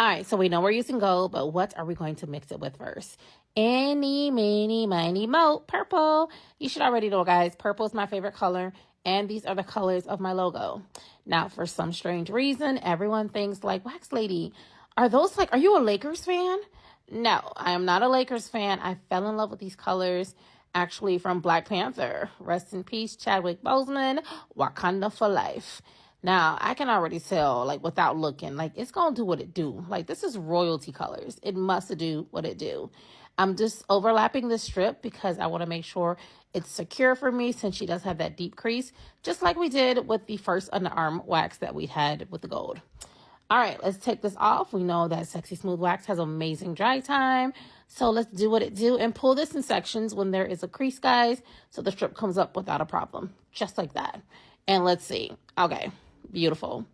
All right, so we know we're using gold, but what are we going to mix it with first? Any, many, miny, mo, purple. You should already know, guys, purple is my favorite color, and these are the colors of my logo. Now, for some strange reason, everyone thinks like, Wax Lady, are you a Lakers fan? No, I am not a Lakers fan. I fell in love with these colors actually from Black Panther. Rest in peace, Chadwick Boseman, Wakanda for life. Now, I can already tell, like, without looking, like, it's going to do what it do. Like, this is royalty colors. It must do what it do. I'm just overlapping this strip because I want to make sure it's secure for me since she does have that deep crease, just like we did with the first underarm wax that we had with the gold. All right, let's take this off. We know that Sexy Smooth Wax has amazing dry time. So let's do what it do and pull this in sections when there is a crease, guys, so the strip comes up without a problem, just like that. And let's see. Okay. Beautiful.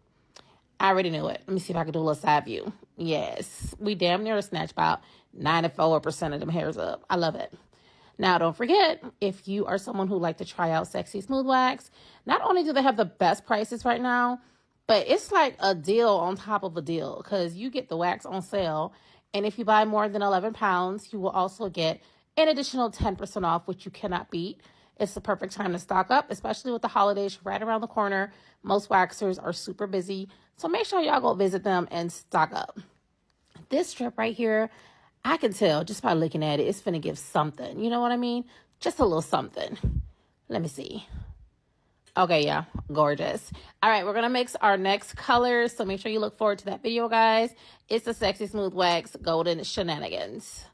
I already knew it. Let me see if I can do a little side view. Yes, we damn near snatch about 94% of them hairs up. I love it. Now, don't forget, if you are someone who like to try out Sexy Smooth Wax, not only do they have the best prices right now, but it's like a deal on top of a deal because you get the wax on sale. And if you buy more than 11 pounds, you will also get an additional 10% off, which you cannot beat. It's the perfect time to stock up, especially with the holidays right around the corner. Most waxers are super busy, so make sure y'all go visit them and stock up. This strip right here, I can tell just by looking at it, it's finna give something. You know what I mean? Just a little something. Let me see. Okay, yeah, gorgeous. All right, we're going to mix our next colors, so make sure you look forward to that video, guys. It's the Sexy Smooth Wax Golden Shenanigans.